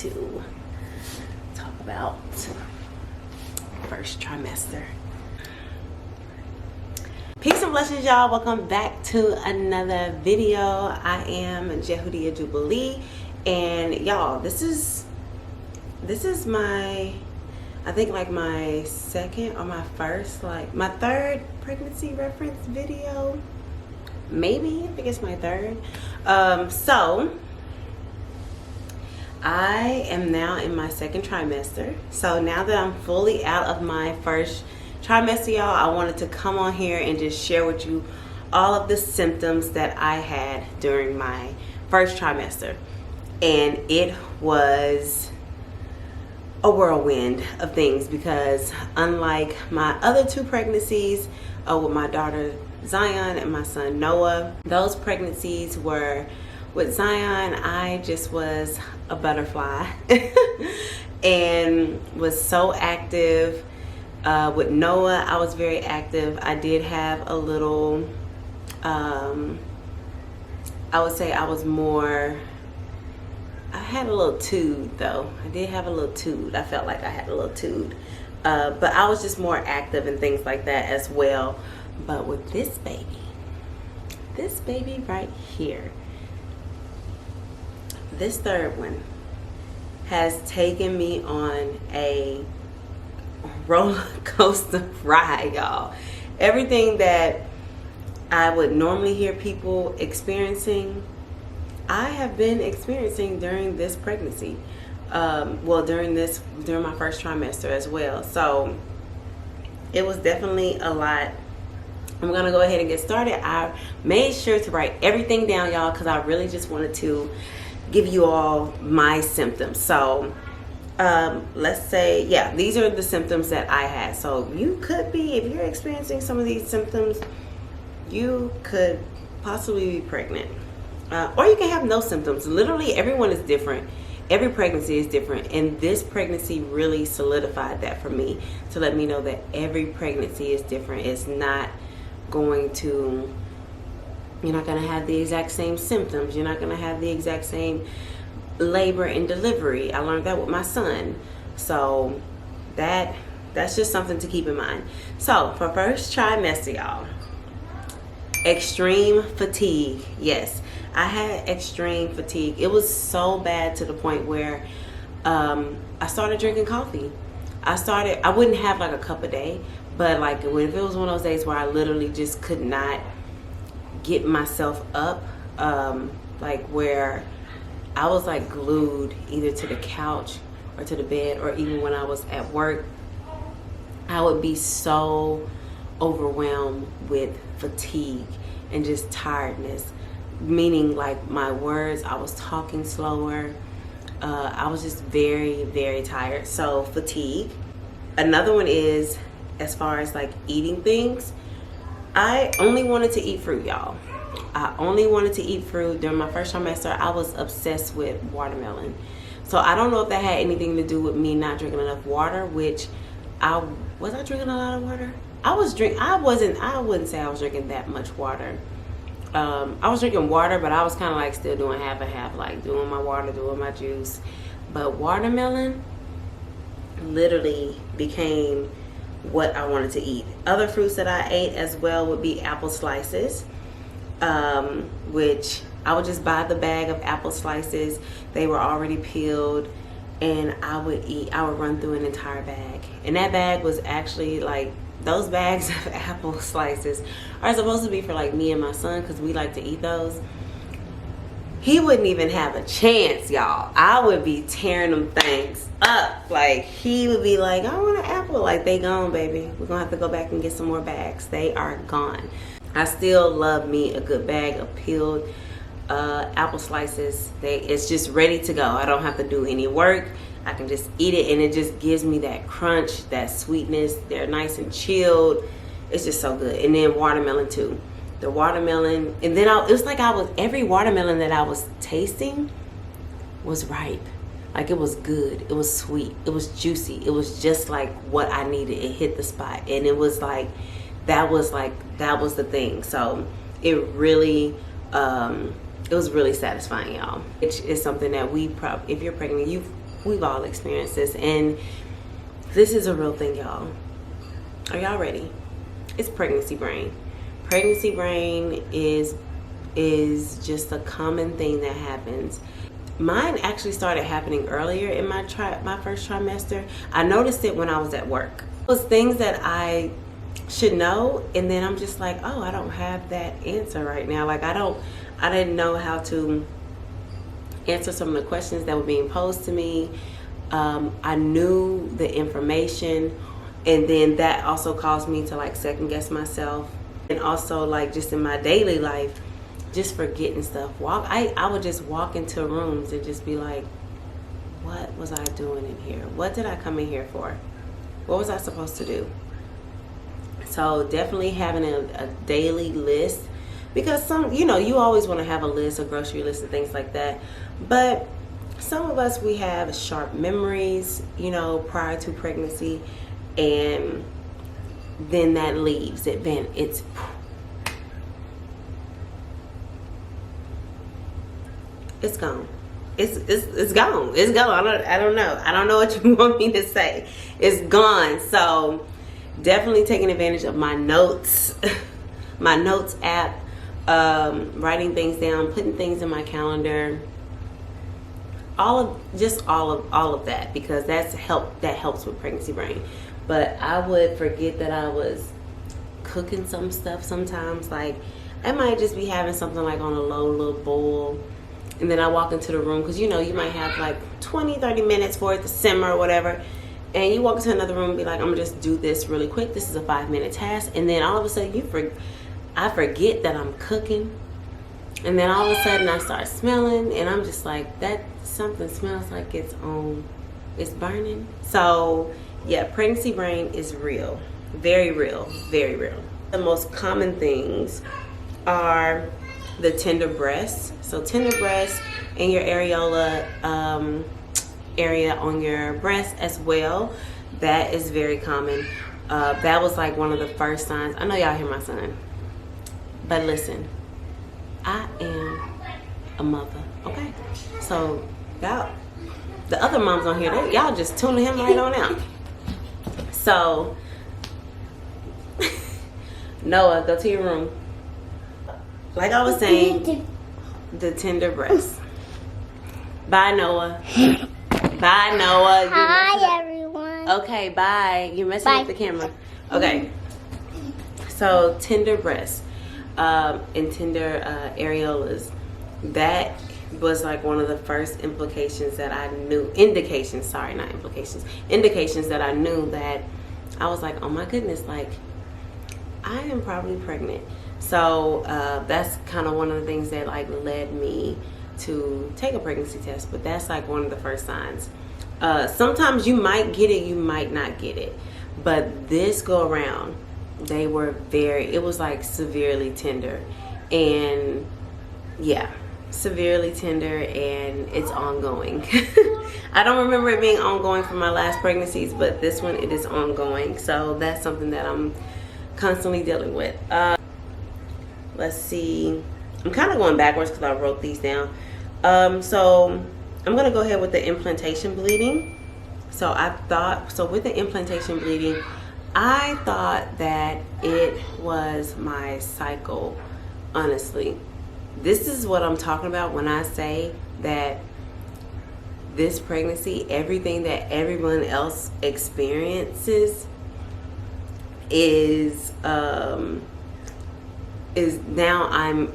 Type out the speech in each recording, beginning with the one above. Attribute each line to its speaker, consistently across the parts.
Speaker 1: to talk about first trimester. Peace and blessings, y'all. Welcome back to another video. I am Jehudijah Jubilee, and y'all, this is my, I think like my second or my first, like my third pregnancy reference video. Maybe, I think it's my third. So I am now in my second trimester. So now that I'm fully out of my first trimester, y'all, I wanted to come on here and just share with you all of the symptoms that I had during my first trimester. And it was a whirlwind of things, because unlike my other two pregnancies with my daughter Zion and my son Noah, those pregnancies were, with Zion, I just was a butterfly and was so active. With Noah, I was very active. I did have a little, I would say I was more, I had a little toot though. I did have a little toot. I felt like I had a little toot. But I was just more active and things like that as well. But with this baby right here, this third one has taken me on a roller coaster ride, y'all. Everything that I would normally hear people experiencing, I have been experiencing during this pregnancy. Well, during my first trimester as well. So it was definitely a lot. I'm gonna go ahead and get started. I made sure to write everything down, y'all, because I really just wanted to give you all my symptoms. So let's say, yeah, these are the symptoms that I had. So you could be, if you're experiencing some of these symptoms, you could possibly be pregnant. Or you can have no symptoms. Literally everyone is different. Every pregnancy is different, and this pregnancy really solidified that for me, to let me know that every pregnancy is different. It's not going to, you're not going to have the exact same symptoms. You're not going to have the exact same labor and delivery. I learned that with my son. So that's just something to keep in mind. So for first trimester, y'all, extreme fatigue. Yes, I had extreme fatigue. It was so bad to the point where I started drinking coffee. I wouldn't have like a cup a day, but like if it was one of those days where I literally just could not get myself up, like where I was like glued either to the couch or to the bed, or even when I was at work, I would be so overwhelmed with fatigue and just tiredness, meaning like my words, I was talking slower. I was just very, very tired. So fatigue. Another one is, as far as like eating things, I only wanted to eat fruit, y'all. I only wanted to eat fruit. During my first trimester, I was obsessed with watermelon. So I don't know if that had anything to do with me not drinking enough water, which was I drinking a lot of water? I wouldn't say I was drinking that much water. I was drinking water, but I was kind of like still doing half and half, like doing my water, doing my juice. But watermelon literally became what I wanted to eat. Other fruits that I ate as well would be apple slices, which I would just buy the bag of apple slices. They were already peeled, and I would run through an entire bag. And that bag was actually like, those bags of apple slices are supposed to be for like me and my son, because we like to eat those. He wouldn't even have a chance, y'all. I would be tearing them things up. Like, he would be like, I want an apple. Like, they gone, baby. We're gonna have to go back and get some more bags. They are gone. I still love me a good bag of peeled apple slices. It's just ready to go. I don't have to do any work. I can just eat it, and it just gives me that crunch, that sweetness. They're nice and chilled. It's just so good. And then watermelon too. The watermelon, and then it was like every watermelon that I was tasting was ripe. Like, it was good. It was sweet. It was juicy. It was just like what I needed. It hit the spot, and it was like that was the thing. So it really it was really satisfying, y'all. It is something that if you're pregnant, We've all experienced this, and this is a real thing, y'all. Are y'all ready? It's pregnancy brain. Pregnancy brain is just a common thing that happens. Mine actually started happening earlier in my first trimester. I noticed it when I was at work. It was things that I should know, and then I'm just like, oh, I don't have that answer right now. Like I didn't know how to answer some of the questions that were being posed to me. I knew the information, and then that also caused me to like second guess myself, and also like just in my daily life, just forgetting stuff. I would just walk into rooms and just be like, what was I doing in here? What did I come in here for? What was I supposed to do? So definitely having a daily list, because you always want to have a list, a grocery list and things like that. But some of us, we have sharp memories, prior to pregnancy, and then that leaves. It's gone. It's gone. It's gone. I don't know what you want me to say. It's gone. So definitely taking advantage of my notes, my notes app, writing things down, putting things in my calendar, all of that, because that helps with pregnancy brain. But I would forget that I was cooking some stuff sometimes. Like I might just be having something like on a low little boil, and then I walk into the room, because you might have like 20-30 minutes for it to simmer or whatever, and you walk into another room and be like, I'm gonna just do this really quick, this is a 5-minute task, and then all of a sudden I forget that I'm cooking, and then all of a sudden I start smelling, and I'm just like, that something smells like it's burning. So yeah, pregnancy brain is real, very real, very real. The most common things are the tender breasts. So tender breasts and your areola area on your breast as well. That is very common. That was like one of the first signs. I know y'all hear my son, but listen, I am a mother, okay? So y'all, the other moms on here, y'all just tuning him right on out. So Noah, go to your room. Like I was saying, the tender breast. Bye, Noah. Bye, Noah.
Speaker 2: Hi, everyone.
Speaker 1: Okay, bye. You're messing with the camera. Okay. So tender breasts and tender areolas. That was like one of the first indications that I knew that I was like, oh my goodness, like I am probably pregnant. So that's kind of one of the things that like led me to take a pregnancy test. But that's like one of the first signs. Sometimes you might get it, you might not get it. But this go around, it was like severely tender. And yeah, severely tender, and it's ongoing. I don't remember it being ongoing for my last pregnancies, but this one, it is ongoing. So that's something that I'm constantly dealing with. Let's see, I'm kind of going backwards because I wrote these down. So I'm gonna go ahead with the implantation bleeding. So with the implantation bleeding, I thought that it was my cycle. Honestly, this is what I'm talking about when I say that this pregnancy, everything that everyone else experiences is now I'm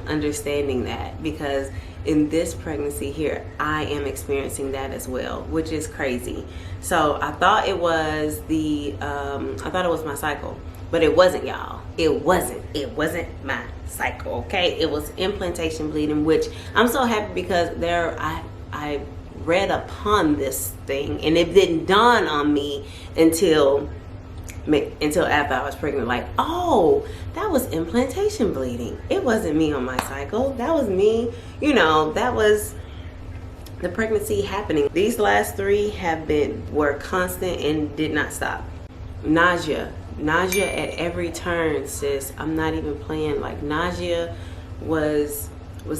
Speaker 1: understanding that, because in this pregnancy here, I am experiencing that as well, which is crazy. So I thought it was my cycle, but it wasn't, y'all. It wasn't my cycle, okay? It was implantation bleeding, which I'm so happy, because I read upon this thing, and it didn't dawn on me until after I was pregnant, like, oh, that was implantation bleeding. It wasn't me on my cycle. That was me, that was the pregnancy happening. These last 3 were constant and did not stop. Nausea at every turn, sis. I'm not even playing. Like, nausea was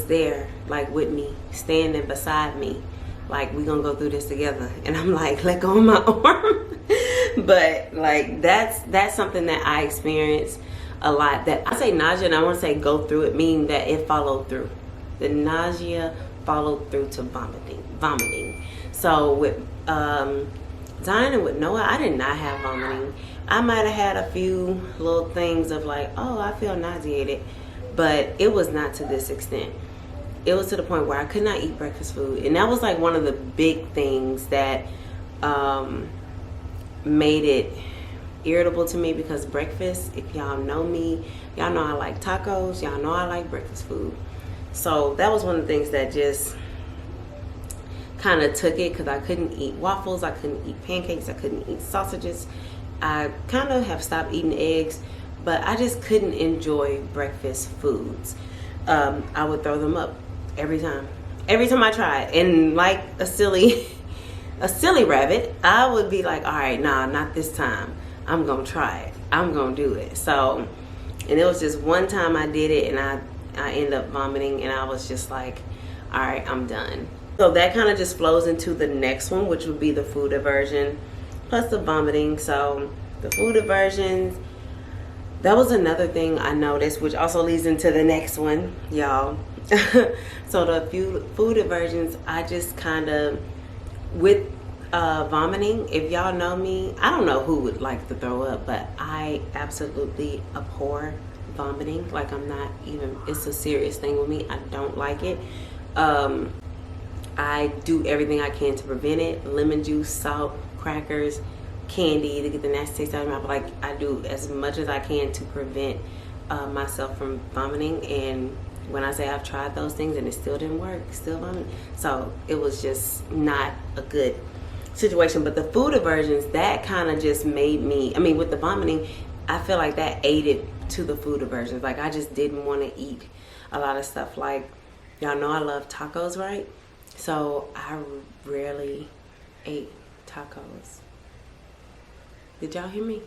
Speaker 1: there, like with me, standing beside me. like, we gonna go through this together. And I'm like, let go of my arm. But like, that's something that I experienced a lot. That I say nausea, and I want to say go through it, meaning that it followed through. The nausea followed through to vomiting. So with Zion and with Noah, I did not have vomiting. I might have had a few little things of like, oh, I feel nauseated, but it was not to this extent. It was to the point where I could not eat breakfast food. And that was like one of the big things that made it irritable to me, because breakfast, if y'all know me, y'all know I like tacos, y'all know I like breakfast food. So that was one of the things that just kind of took it, because I couldn't eat waffles, I couldn't eat pancakes, I couldn't eat sausages. I kind of have stopped eating eggs, but I just couldn't enjoy breakfast foods. I would throw them up every time I tried. And like a silly rabbit, I would be like, all right, nah, not this time. I'm gonna try it. I'm gonna do it. So, and it was just one time I did it, and I ended up vomiting, and I was just like, all right, I'm done. So that kind of just flows into the next one, which would be the food aversion plus the vomiting. So the food aversions, that was another thing I noticed, which also leads into the next one, y'all. So the food aversions, I just kind of, with vomiting, if y'all know me, I don't know who would like to throw up, but I absolutely abhor vomiting. Like, I'm not even, it's a serious thing with me. I don't like it. I do everything I can to prevent it. Lemon juice, salt, crackers, candy to get the nasty taste out of my mouth. Like, I do as much as I can to prevent myself from vomiting. And when I say I've tried those things and it still didn't work, still vomiting. So it was just not a good situation. But the food aversions, that kind of just made me, I mean, with the vomiting, I feel like that aided to the food aversions. Like, I just didn't want to eat a lot of stuff. Like, y'all know I love tacos, right? So I rarely ate tacos. Did y'all hear me?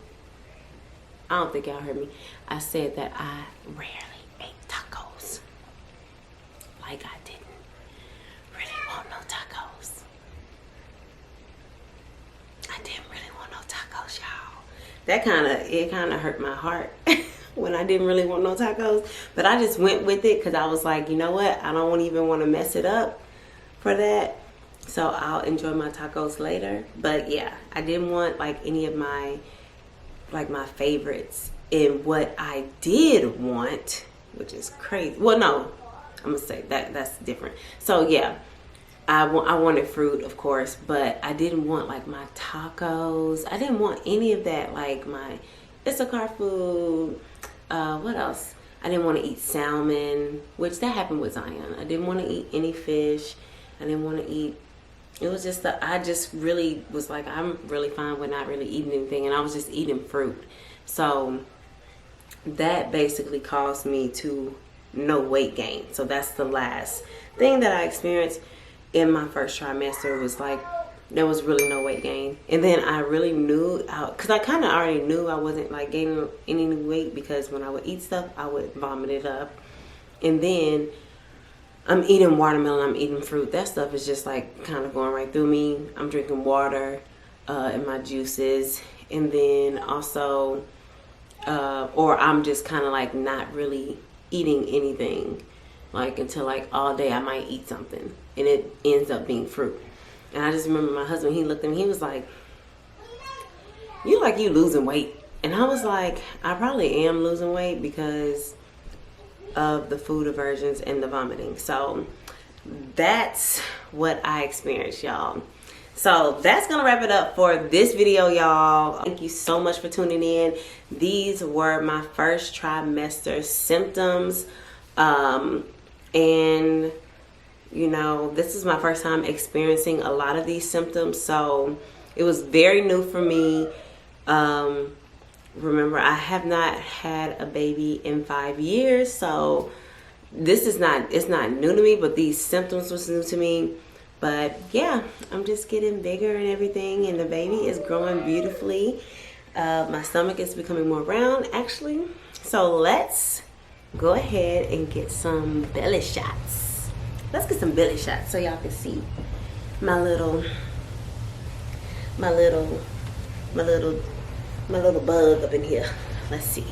Speaker 1: I don't think y'all heard me. I said that I rarely ate tacos. Like, I didn't really want no tacos. I didn't really want no tacos, y'all. That kind of hurt my heart when I didn't really want no tacos. But I just went with it because I was like, you know what? I don't even want to mess it up for that. So I'll enjoy my tacos later. But yeah, I didn't want like any of my favorites. And what I did want, which is crazy. Well, no, I'm gonna say that's different. So yeah, I wanted fruit, of course, but I didn't want like my tacos. I didn't want any of that, like my Instacart food. What else? I didn't want to eat salmon, which that happened with Zion. I didn't want to eat any fish. I didn't want to eat. It was just that I just really was like, I'm really fine with not really eating anything, and I was just eating fruit. So that basically caused me to no weight gain. So that's the last thing that I experienced in my first trimester, was like, there was really no weight gain. And then I really knew, because I kind of already knew I wasn't like gaining any weight, because when I would eat stuff, I would vomit it up. And then I'm eating watermelon, I'm eating fruit. That stuff is just like kind of going right through me. I'm drinking water and my juices. And then also, or I'm just kind of like not really eating anything. Like, until like all day I might eat something. And it ends up being fruit. And I just remember my husband, he looked at me, he was like, you losing weight. And I was like, I probably am losing weight because of the food aversions and the vomiting. So that's what I experienced, y'all. So that's gonna wrap it up for this video, y'all. Thank you so much for tuning in. These were my first trimester symptoms, and you know, this is my first time experiencing a lot of these symptoms, so it was very new for me. Remember, I have not had a baby in 5 years, so this is it's not new to me, but these symptoms was new to me. But yeah, I'm just getting bigger and everything, and the baby is growing beautifully. My stomach is becoming more round, actually. So let's go ahead and get some belly shots. Let's get some belly shots so y'all can see my little my little bug up in here. Let's see.